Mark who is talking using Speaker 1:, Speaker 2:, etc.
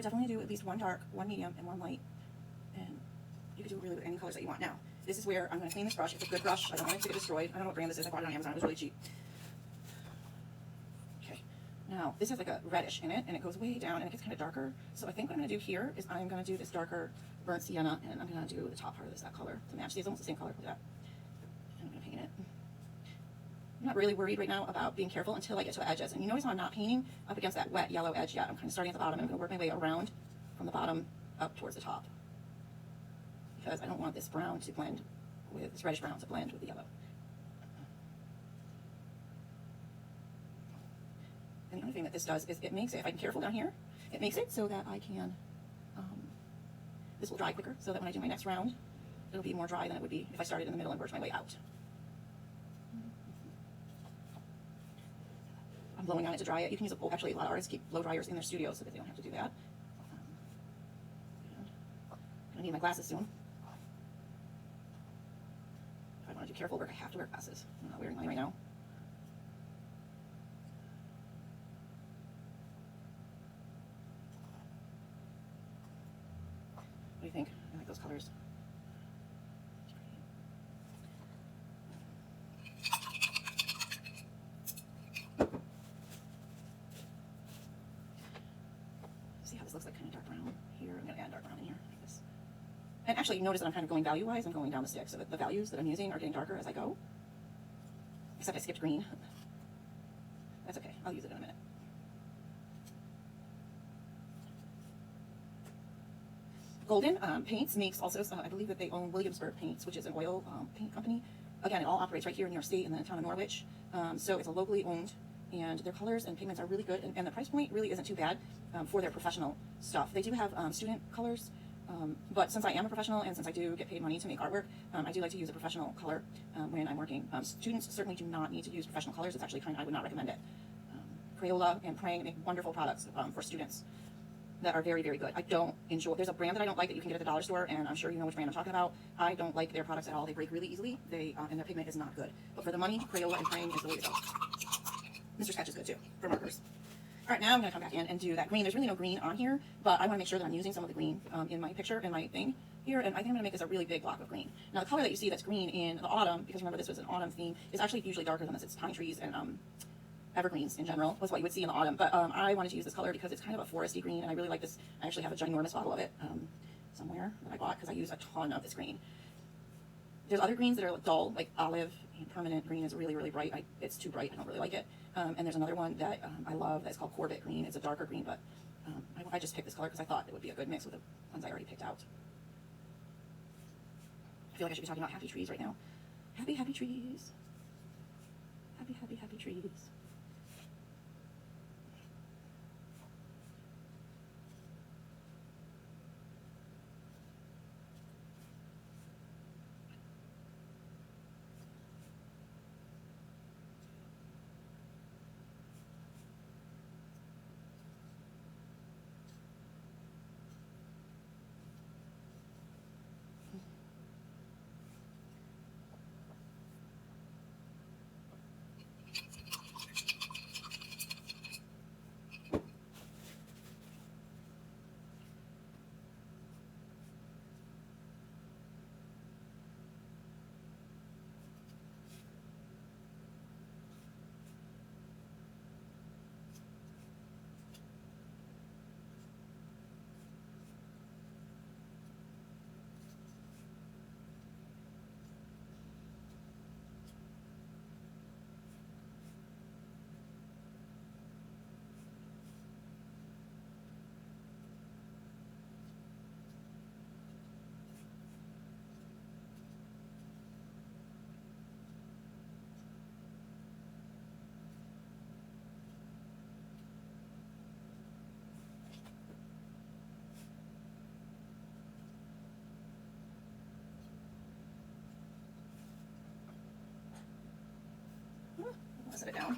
Speaker 1: would definitely do at least one dark, one medium, and one light. And you could do really with any colors that you want. Now, this is where I'm going to clean this brush. It's a good brush. I don't want it to get destroyed. I don't know what brand this is. I bought it on Amazon. It was really cheap. Okay. Now, this has like a reddish in it, and it goes way down, and it gets kind of darker. So I think what I'm going to do here is I'm going to do this darker burnt sienna, and I'm going to do the top part of this, that color, to match. See, it's almost the same color. Look at that. And I'm going to paint it. I'm not really worried right now about being careful until I get to the edges. And you notice how I'm not painting up against that wet yellow edge yet. I'm kind of starting at the bottom. I'm going to work my way around from the bottom up towards the top, because I don't want this brown to blend with this reddish brown to blend with the yellow. And the only thing that this does is it makes it, if I'm careful down here, it makes it so that I can, this will dry quicker, so that when I do my next round, it'll be more dry than it would be if I started in the middle and worked my way out. I'm blowing on it to dry it. You can use a, actually a lot of artists keep blow dryers in their studios so that they don't have to do that. I'm gonna need my glasses soon. If I want to do careful work, I have to wear glasses. I'm not wearing mine right now. What do you think? I like those colors. See how this looks like kind of dark brown here? I'm going to add dark brown in here like this. And actually, you notice that I'm kind of going value-wise. I'm going down the stick, so that the values that I'm using are getting darker as I go. Except I skipped green. That's okay. I'll use it in a minute. Golden Paints makes also, I believe that they own Williamsburg Paints, which is an oil paint company. Again, it all operates right here in New York State in the town of Norwich. So it's a locally owned, and their colors and pigments are really good, and the price point really isn't too bad for their professional stuff. They do have student colors, but since I am a professional and since I do get paid money to make artwork, I do like to use a professional color when I'm working. Students certainly do not need to use professional colors. It's actually kind of, I would not recommend it. Crayola and Prang make wonderful products for students that are very, very good. I don't enjoy, there's a brand that I don't like that you can get at the dollar store, and I'm sure you know which brand I'm talking about. I don't like their products at all. They break really easily. And their pigment is not good. But for the money, Crayola and Prang is the way to go. Mr. Sketch is good too, for markers. All right, now I'm going to come back in and do that green. There's really no green on here, but I want to make sure that I'm using some of the green in my picture, in my thing here, and I think I'm going to make this a really big block of green. Now, the color that you see that's green in the autumn, because remember this was an autumn theme, is actually usually darker than this. It's pine trees and evergreens in general was what you would see in the autumn, but I wanted to use this color because it's kind of a foresty green, and I really like this. I actually have a ginormous bottle of it somewhere that I bought because I use a ton of this green. There's other greens that are dull, like olive and permanent green is really, really bright. It's too bright. I don't really like it. And there's another one that I love that's called Corbett green. It's a darker green, but I just picked this color because I thought it would be a good mix with the ones I already picked out. I feel like I should be talking about happy trees right now. Happy, happy trees. Happy, happy, happy trees. I'll set it down.